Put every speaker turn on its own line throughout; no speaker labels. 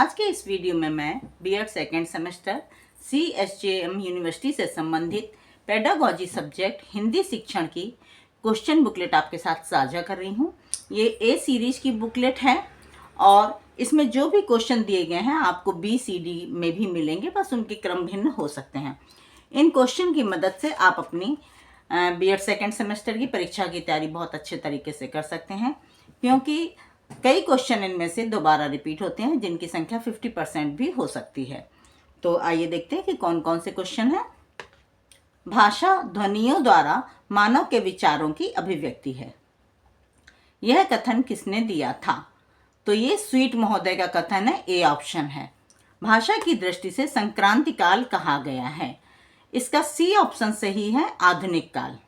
आज के इस वीडियो में मैं B Ed second semester CSJM university से संबंधित पेडागॉजी सब्जेक्ट हिंदी शिक्षण की क्वेश्चन बुकलेट आपके साथ साझा कर रही हूँ। ये ए सीरीज की बुकलेट है और इसमें जो भी क्वेश्चन दिए गए हैं आपको BCD में भी मिलेंगे, बस उनके क्रम भिन्न हो सकते हैं। इन क्वेश्चन की मदद से आप अपनी बीएड सेकेंड सेमेस्टर की परीक्षा की तैयारी बहुत अच्छे तरीके से कर सकते हैं, क्योंकि कई क्वेश्चन इनमें से दोबारा रिपीट होते हैं जिनकी संख्या 50% भी हो सकती है। तो आइए देखते हैं कि कौन कौन से क्वेश्चन हैं। भाषा ध्वनियों द्वारा मानव के विचारों की अभिव्यक्ति है। यह कथन किसने दिया था? तो ये स्वीट महोदय का कथन है, ए ऑप्शन है। भाषा की दृष्टि से संक्रांति काल कहा गया है। इसका सी ऑप्शन सही है, आधुनिक काल,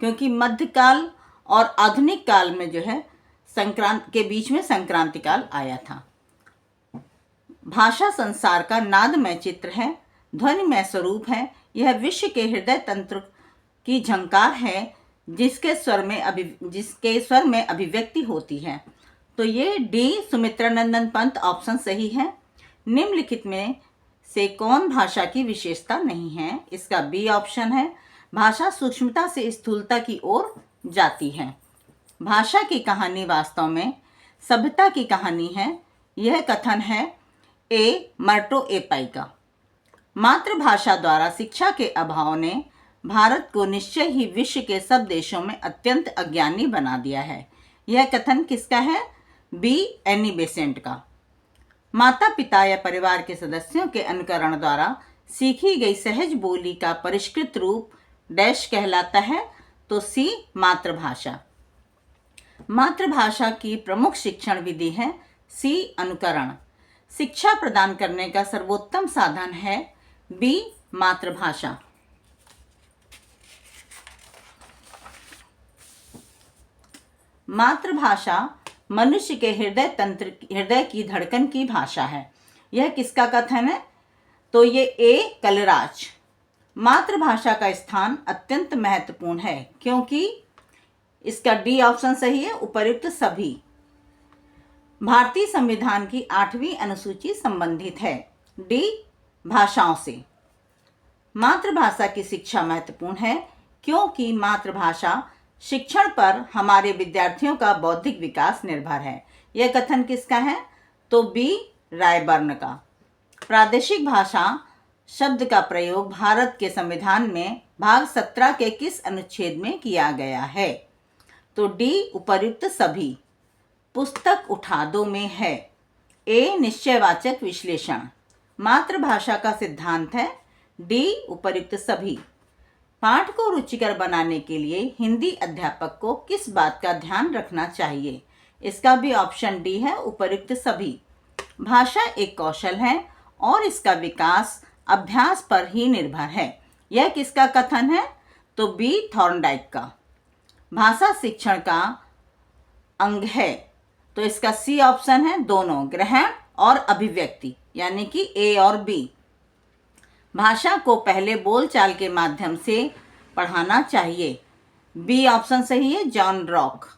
क्योंकि मध्यकाल और आधुनिक काल में जो है संक्रांति के बीच में संक्रांति काल आया था। भाषा संसार का नादमय चित्र है, ध्वनिमय स्वरूप है। यह विश्व के हृदय तंत्र की झंकार है जिसके स्वर में अभिव्यक्ति होती है। तो ये डी सुमित्रानंदन पंत ऑप्शन सही है। निम्नलिखित में से कौन भाषा की विशेषता नहीं है? इसका बी ऑप्शन है। भाषा सूक्ष्मता से स्थूलता की ओर जाती है। भाषा की कहानी वास्तव में सभ्यता की कहानी है। यह कथन है ए मर्टो एपाई का। मातृभाषा द्वारा शिक्षा के अभाव ने भारत को निश्चय ही विश्व के सब देशों में अत्यंत अज्ञानी बना दिया है। यह कथन किसका है? बी एनी बेसेंट का। माता पिता या परिवार के सदस्यों के अनुकरण द्वारा सीखी गई सहज बोली का परिष्कृत रूप डैश कहलाता है। तो सी मातृभाषा। मातृभाषा की प्रमुख शिक्षण विधि है सी अनुकरण। शिक्षा प्रदान करने का सर्वोत्तम साधन है बी मातृभाषा। मातृभाषा मनुष्य के हृदय की धड़कन की भाषा है। यह किसका कथन है? तो ये ए कलराज। मातृभाषा का स्थान अत्यंत महत्वपूर्ण है, क्योंकि इसका डी ऑप्शन सही है, उपर्युक्त सभी। भारतीय संविधान की 8वीं अनुसूची संबंधित है डी भाषाओं से। मातृभाषा की शिक्षा महत्वपूर्ण है, क्योंकि मातृभाषा शिक्षण पर हमारे विद्यार्थियों का बौद्धिक विकास निर्भर है। यह कथन किसका है? तो बी रायबर्न का। प्रादेशिक भाषा शब्द का प्रयोग भारत के संविधान में भाग 17 के किस अनुच्छेद में किया गया है? तो डी उपर्युक्त सभी। पुस्तक उठा दो में है ए निश्चयवाचक विश्लेषण। मातृभाषा का सिद्धांत है डी उपर्युक्त सभी। पाठ को रुचिकर बनाने के लिए हिंदी अध्यापक को किस बात का ध्यान रखना चाहिए? इसका भी ऑप्शन डी है, उपर्युक्त सभी। भाषा एक कौशल है और इसका विकास अभ्यास पर ही निर्भर है। यह किसका कथन है? तो बी थॉर्नडाइक का। भाषा शिक्षण का अंग है। तो इसका सी ऑप्शन है, दोनों, ग्रहण और अभिव्यक्ति, यानी कि ए और बी। भाषा को पहले बोलचाल के माध्यम से पढ़ाना चाहिए। बी ऑप्शन सही है, जॉन रॉक।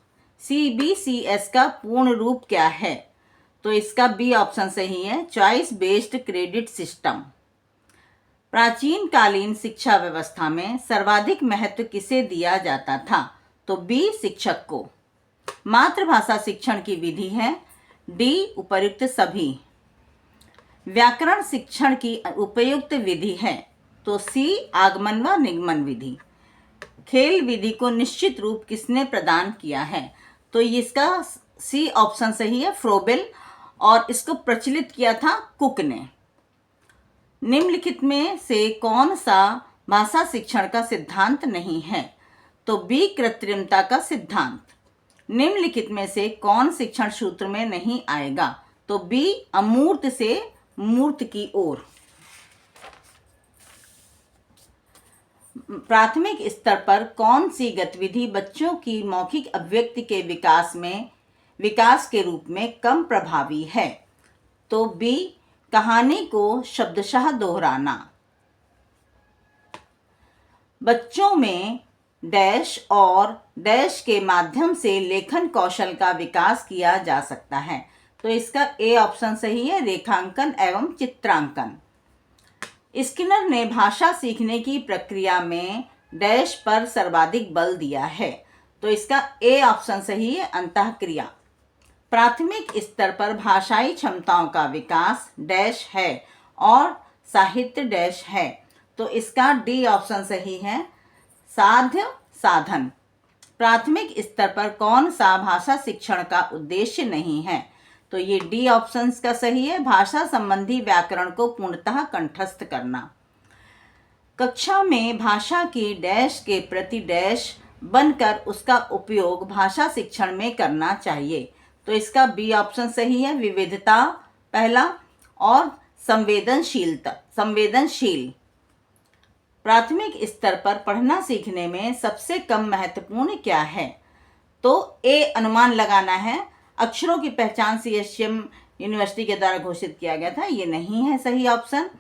CBCS का पूर्ण रूप क्या है? तो इसका बी ऑप्शन सही है, चॉइस बेस्ड क्रेडिट सिस्टम। प्राचीन कालीन शिक्षा व्यवस्था में सर्वाधिक महत्व किसे दिया जाता था? तो बी शिक्षक को। मातृभाषा शिक्षण की विधि है डी उपर्युक्त सभी। व्याकरण शिक्षण की उपयुक्त विधि है तो सी आगमन व निगमन विधि। खेल विधि को निश्चित रूप किसने प्रदान किया है? तो इसका सी ऑप्शन सही है, फ्रोबेल, और इसको प्रचलित किया था कुक ने। निम्नलिखित में से कौन सा भाषा शिक्षण का सिद्धांत नहीं है? तो बी कृत्रिमता का सिद्धांत। निम्नलिखित में से कौन शिक्षण सूत्र में नहीं आएगा? तो बी अमूर्त से मूर्त की ओर। प्राथमिक स्तर पर कौन सी गतिविधि बच्चों की मौखिक अभिव्यक्ति के विकास के रूप में कम प्रभावी है? तो बी कहानी को शब्दशः दोहराना। बच्चों में डैश और डैश के माध्यम से लेखन कौशल का विकास किया जा सकता है। तो इसका ए ऑप्शन सही है, रेखांकन एवं चित्रांकन। स्किनर ने भाषा सीखने की प्रक्रिया में डैश पर सर्वाधिक बल दिया है, तो इसका ए ऑप्शन सही है, अंतःक्रिया। प्राथमिक स्तर पर भाषाई क्षमताओं का विकास डैश है और साहित्य डैश है, तो इसका डी ऑप्शन सही है, साध्य साधन। प्राथमिक स्तर पर कौन सा भाषा शिक्षण का उद्देश्य नहीं है, तो ये डी ऑप्शन का सही है, भाषा संबंधी व्याकरण को पूर्णतः कंठस्थ करना। कक्षा में भाषा की डैश के प्रति डैश बनकर उसका उपयोग भाषा शिक्षण में करना चाहिए, तो इसका बी ऑप्शन सही है, विविधता पहला और संवेदनशील। प्राथमिक स्तर पर पढ़ना सीखने में सबसे कम महत्वपूर्ण क्या है, तो ए अनुमान लगाना है। अक्षरों की पहचान CSM यूनिवर्सिटी के द्वारा घोषित किया गया था, ये नहीं है सही ऑप्शन,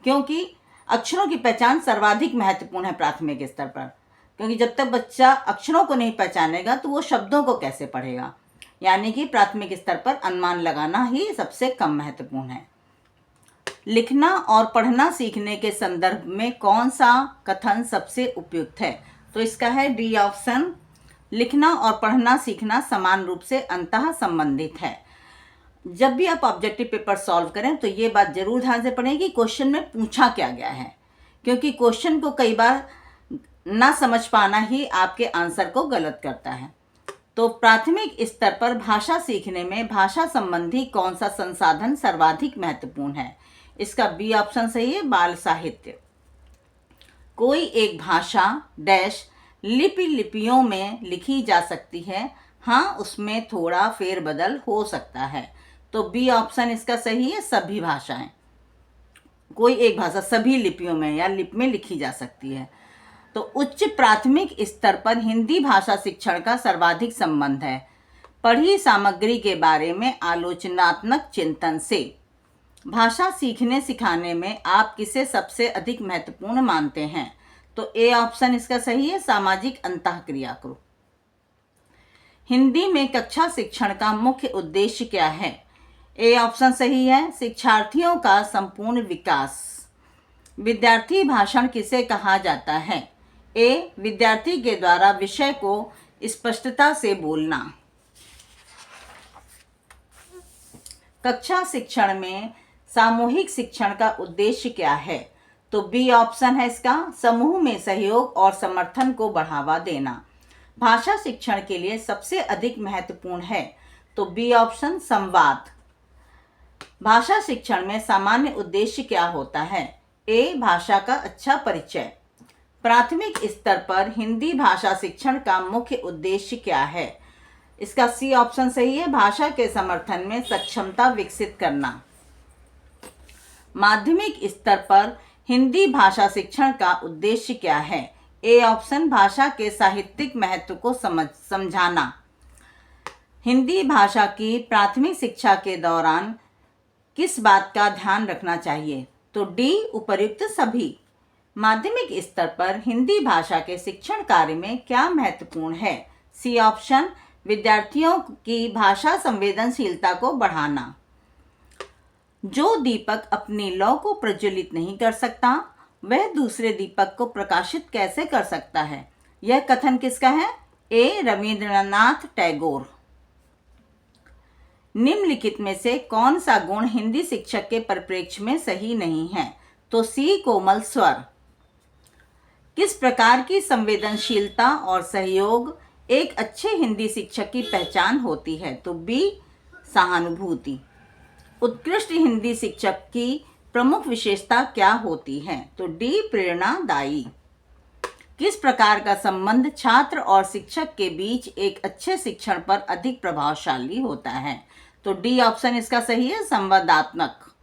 क्योंकि अक्षरों की पहचान सर्वाधिक महत्वपूर्ण है प्राथमिक स्तर पर, क्योंकि जब तक बच्चा अक्षरों को नहीं पहचानेगा तो वो शब्दों को कैसे पढ़ेगा। यानी कि प्राथमिक स्तर पर अनुमान लगाना ही सबसे कम महत्वपूर्ण है। लिखना और पढ़ना सीखने के संदर्भ में कौन सा कथन सबसे उपयुक्त है, तो इसका है डी ऑप्शन, लिखना और पढ़ना सीखना समान रूप से अंतः संबंधित है। जब भी आप ऑब्जेक्टिव पेपर सॉल्व करें तो ये बात जरूर ध्यान से पढ़ें कि क्वेश्चन में पूछा क्या गया है, क्योंकि क्वेश्चन को कई बार ना समझ पाना ही आपके आंसर को गलत करता है। तो प्राथमिक स्तर पर भाषा सीखने में भाषा संबंधी कौन सा संसाधन सर्वाधिक महत्वपूर्ण है, इसका बी ऑप्शन सही है, बाल साहित्य। कोई एक भाषा डैश लिपियों में लिखी जा सकती है, हाँ उसमें थोड़ा फेरबदल हो सकता है, तो बी ऑप्शन इसका सही है, सभी भाषाएं। कोई एक भाषा सभी लिपियों में या लिपि में लिखी जा सकती है। तो उच्च प्राथमिक स्तर पर हिंदी भाषा शिक्षण का सर्वाधिक संबंध है पढ़ी सामग्री के बारे में आलोचनात्मक चिंतन से। भाषा सीखने सिखाने में आप किसे सबसे अधिक महत्वपूर्ण मानते हैं, तो ए ऑप्शन इसका सही है, सामाजिक अंतःक्रिया को। हिंदी में कक्षा शिक्षण का मुख्य उद्देश्य क्या है, ए ऑप्शन सही है, शिक्षार्थियों का संपूर्ण विकास। विद्यार्थी भाषण किसे कहा जाता है, ए विद्यार्थी के द्वारा विषय को स्पष्टता से बोलना। कक्षा शिक्षण में सामूहिक शिक्षण का उद्देश्य क्या है, तो बी ऑप्शन है इसका, समूह में सहयोग और समर्थन को बढ़ावा देना। भाषा शिक्षण के लिए सबसे अधिक महत्वपूर्ण है, तो बी ऑप्शन संवाद। भाषा शिक्षण में सामान्य उद्देश्य क्या होता है, ए भाषा का अच्छा परिचय। प्राथमिक स्तर पर हिंदी भाषा शिक्षण का मुख्य उद्देश्य क्या है, इसका सी ऑप्शन सही है, भाषा के समर्थन में सक्षमता विकसित करना। माध्यमिक स्तर पर हिंदी भाषा शिक्षण का उद्देश्य क्या है, ए ऑप्शन, भाषा के साहित्यिक महत्व को समझाना। हिंदी भाषा की प्राथमिक शिक्षा के दौरान किस बात का ध्यान रखना चाहिए, तो डी उपर्युक्त सभी। माध्यमिक स्तर पर हिंदी भाषा के शिक्षण कार्य में क्या महत्वपूर्ण है, सी ऑप्शन, विद्यार्थियों की भाषा संवेदनशीलता को बढ़ाना। जो दीपक अपनी लौ को प्रज्वलित नहीं कर सकता वह दूसरे दीपक को प्रकाशित कैसे कर सकता है, यह कथन किसका है, ए रविंद्रनाथ टैगोर। निम्नलिखित में से कौन सा गुण हिंदी शिक्षक के परिप्रेक्ष्य में सही नहीं है, तो सी कोमल स्वर। किस प्रकार की संवेदनशीलता और सहयोग एक अच्छे हिंदी शिक्षक की पहचान होती है, तो बी सहानुभूति। उत्कृष्ट हिंदी शिक्षक की प्रमुख विशेषता क्या होती है, तो डी प्रेरणादायी। किस प्रकार का संबंध छात्र और शिक्षक के बीच एक अच्छे शिक्षण पर अधिक प्रभावशाली होता है, तो डी ऑप्शन इसका सही है, संवादात्मक।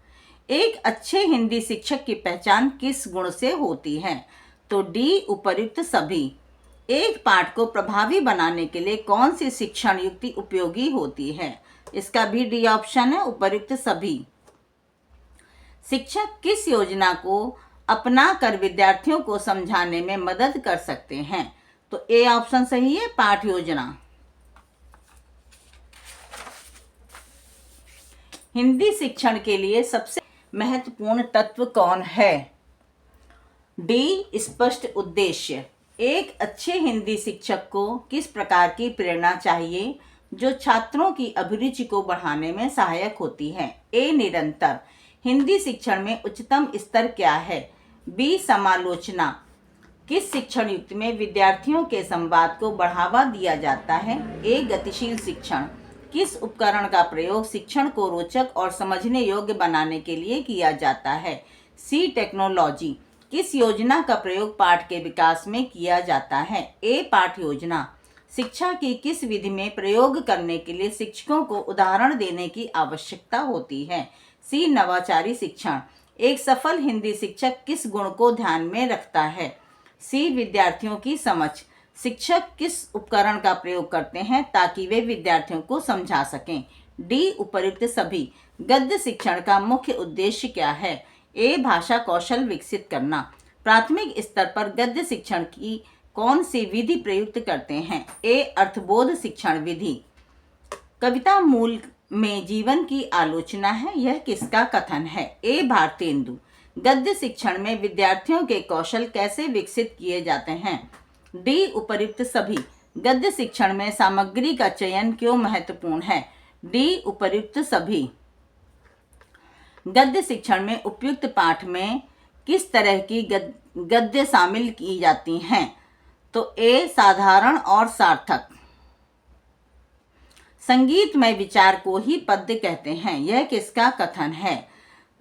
एक अच्छे हिंदी शिक्षक की पहचान किस गुण से होती है, तो डी उपर्युक्त सभी। एक पाठ को प्रभावी बनाने के लिए कौन सी शिक्षण युक्ति उपयोगी होती है, इसका भी डी ऑप्शन है, उपर्युक्त सभी। शिक्षक किस योजना को अपना कर विद्यार्थियों को समझाने में मदद कर सकते हैं, तो ए ऑप्शन सही है, पाठ योजना। हिंदी शिक्षण के लिए सबसे महत्वपूर्ण तत्व कौन है? डी, स्पष्ट उद्देश्य। एक अच्छे हिंदी शिक्षक को किस प्रकार की प्रेरणा चाहिए जो छात्रों की अभिरुचि को बढ़ाने में सहायक होती है? ए, निरंतर। हिंदी शिक्षण में उच्चतम स्तर क्या है? बी, समालोचना। किस शिक्षण युक्त में विद्यार्थियों के संवाद को बढ़ावा दिया जाता है? ए, गतिशील शिक्षण। किस उपकरण का प्रयोग शिक्षण को रोचक और समझने योग्य बनाने के लिए किया जाता है? सी, टेक्नोलॉजी। किस योजना का प्रयोग पाठ के विकास में किया जाता है? ए, पाठ योजना। शिक्षा की किस विधि में प्रयोग करने के लिए शिक्षकों को उदाहरण देने की आवश्यकता होती है? सी, नवाचारी शिक्षण। एक सफल हिंदी शिक्षक किस गुण को ध्यान में रखता है? सी, विद्यार्थियों की समझ। शिक्षक किस उपकरण का प्रयोग करते हैं ताकि वे विद्यार्थियों को समझा सकें? डी, उपर्युक्त सभी। गद्य शिक्षण का मुख्य उद्देश्य क्या है? ए, भाषा कौशल विकसित करना। प्राथमिक स्तर पर गद्य शिक्षण की कौन सी विधि प्रयुक्त करते हैं? ए, अर्थबोध शिक्षण विधि। कविता मूल में जीवन की आलोचना है, यह किसका कथन है? ए, भारतेंदु। गद्य शिक्षण में विद्यार्थियों के कौशल कैसे विकसित किए जाते हैं? डी, उपर्युक्त सभी। गद्य शिक्षण में सामग्री का चयन क्यों महत्वपूर्ण है? डी, उपर्युक्त सभी। गद्य शिक्षण में उपयुक्त पाठ में किस तरह की गद्य शामिल की जाती हैं? तो ए, साधारण और सार्थक। संगीतमय विचार को ही पद्य कहते हैं, यह किसका कथन है?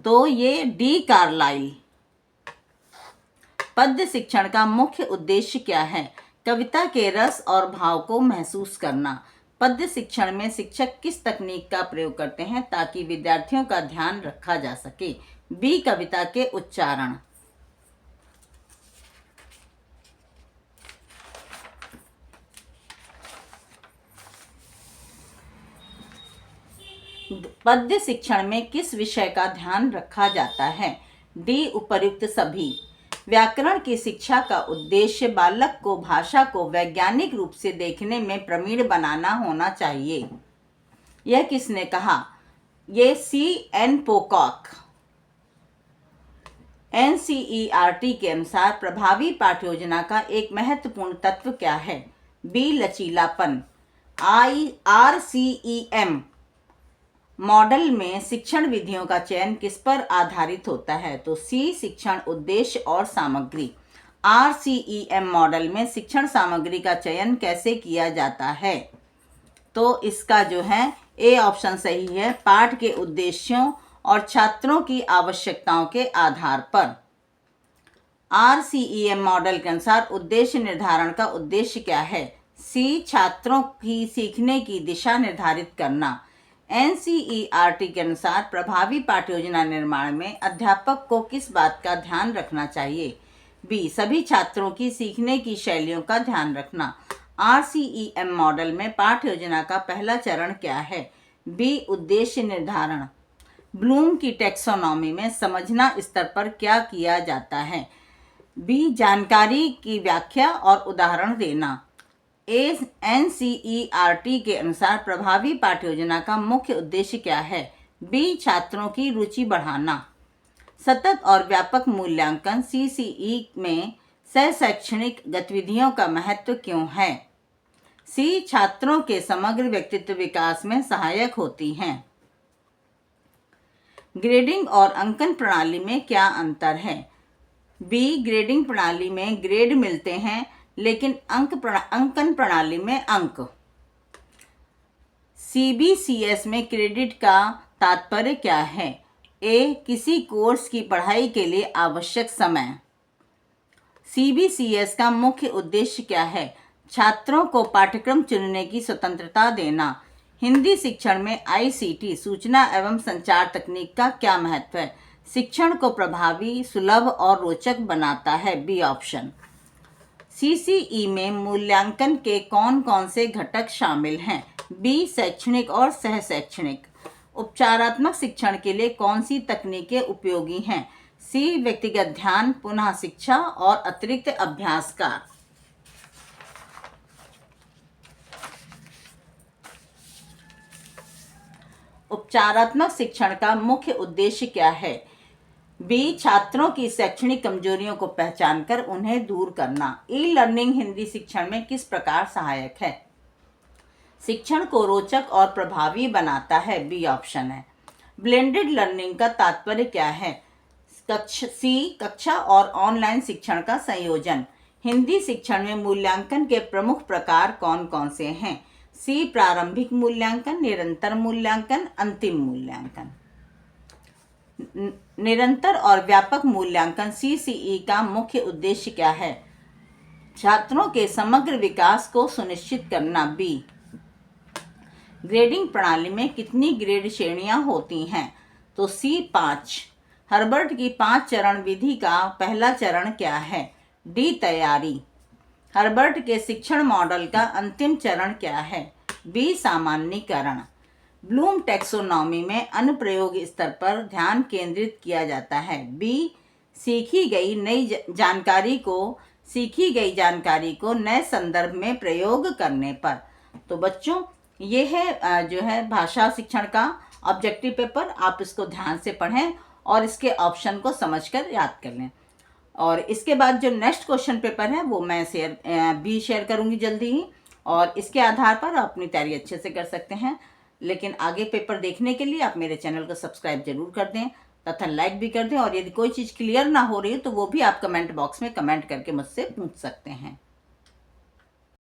तो ये डी, कार्लाइल। पद्य शिक्षण का मुख्य उद्देश्य क्या है? कविता के रस और भाव को महसूस करना। पद्य शिक्षण में शिक्षक किस तकनीक का प्रयोग करते हैं ताकि विद्यार्थियों का ध्यान रखा जा सके? बी, कविता के उच्चारण। पद्य शिक्षण में किस विषय का ध्यान रखा जाता है? डी, उपर्युक्त सभी। व्याकरण की शिक्षा का उद्देश्य बालक को भाषा को वैज्ञानिक रूप से देखने में प्रवीण बनाना होना चाहिए, यह किसने कहा? ये सी, एन, पोकॉक। एनसीईआरटी के अनुसार प्रभावी पाठ योजना का एक महत्वपूर्ण तत्व क्या है? बी, लचीलापन। RCEM मॉडल में शिक्षण विधियों का चयन किस पर आधारित होता है? तो सी, शिक्षण उद्देश्य और सामग्री। RCEM मॉडल में शिक्षण सामग्री का चयन कैसे किया जाता है? तो इसका जो है ए ऑप्शन सही है, पाठ के उद्देश्यों और छात्रों की आवश्यकताओं के आधार पर। RCEM मॉडल के अनुसार उद्देश्य निर्धारण का उद्देश्य क्या है? सी, छात्रों की सीखने की दिशा निर्धारित करना। NCERT के अनुसार प्रभावी पाठ योजना निर्माण में अध्यापक को किस बात का ध्यान रखना चाहिए? बी, सभी छात्रों की सीखने की शैलियों का ध्यान रखना। RCEM मॉडल में पाठ योजना का पहला चरण क्या है? बी, उद्देश्य निर्धारण। ब्लूम की टैक्सोनॉमी में समझना स्तर पर क्या किया जाता है? बी, जानकारी की व्याख्या और उदाहरण देना। NCERT के अनुसार प्रभावी पाठ योजना का मुख्य उद्देश्य क्या है? बी, छात्रों की रुचि बढ़ाना। सतत और व्यापक मूल्यांकन CCE में सह शैक्षणिक गतिविधियों का महत्व क्यों है? सी, छात्रों के समग्र व्यक्तित्व विकास में सहायक होती हैं। ग्रेडिंग और अंकन प्रणाली में क्या अंतर है? बी, ग्रेडिंग प्रणाली में ग्रेड मिलते हैं लेकिन अंकन प्रणाली में अंक। CBCS में क्रेडिट का तात्पर्य क्या है? ए, किसी कोर्स की पढ़ाई के लिए आवश्यक समय। CBCS का मुख्य उद्देश्य क्या है? छात्रों को पाठ्यक्रम चुनने की स्वतंत्रता देना। हिंदी शिक्षण में ICT सूचना एवं संचार तकनीक का क्या महत्व है? शिक्षण को प्रभावी, सुलभ और रोचक बनाता है। B option. CCE में मूल्यांकन के कौन कौन से घटक शामिल हैं? बी, शैक्षणिक और सह शैक्षणिक। उपचारात्मक शिक्षण के लिए कौन सी तकनीकें उपयोगी हैं? सी, व्यक्तिगत ध्यान, पुनः शिक्षा और अतिरिक्त अभ्यासकार। उपचारात्मक शिक्षण का मुख्य उद्देश्य क्या है? बी, छात्रों की शैक्षणिक कमजोरियों को पहचानकर उन्हें दूर करना। ई लर्निंग हिंदी शिक्षण में किस प्रकार सहायक है? शिक्षण को रोचक और प्रभावी बनाता है। बी ऑप्शन है। ब्लेंडेड लर्निंग का तात्पर्य क्या है? कक्षा और ऑनलाइन शिक्षण का संयोजन। हिंदी शिक्षण में मूल्यांकन के प्रमुख प्रकार कौन कौन से हैं? सी, प्रारंभिक मूल्यांकन, निरंतर मूल्यांकन, अंतिम मूल्यांकन। निरंतर और व्यापक मूल्यांकन CCE का मुख्य उद्देश्य क्या है? छात्रों के समग्र विकास को सुनिश्चित करना। बी, ग्रेडिंग प्रणाली में कितनी ग्रेड श्रेणियां होती हैं? तो सी, 5। हर्बर्ट की 5 चरण विधि का पहला चरण क्या है? डी, तैयारी। हर्बर्ट के शिक्षण मॉडल का अंतिम चरण क्या है? बी, सामान्यीकरण। ब्लूम टैक्सोनॉमी में अनुप्रयोग स्तर पर ध्यान केंद्रित किया जाता है। बी, सीखी गई जानकारी को नए संदर्भ में प्रयोग करने पर। तो बच्चों, ये है जो है भाषा शिक्षण का ऑब्जेक्टिव पेपर। आप इसको ध्यान से पढ़ें और इसके ऑप्शन को समझकर याद कर लें। और इसके बाद जो नेक्स्ट क्वेश्चन पेपर है वो मैं शेयर करूंगी जल्दी ही, और इसके आधार पर आप अपनी तैयारी अच्छे से कर सकते हैं। लेकिन आगे पेपर देखने के लिए आप मेरे चैनल को सब्सक्राइब जरूर कर दें तथा लाइक भी कर दें। और यदि कोई चीज़ क्लियर ना हो रही है तो वो भी आप कमेंट बॉक्स में कमेंट करके मुझसे पूछ सकते हैं।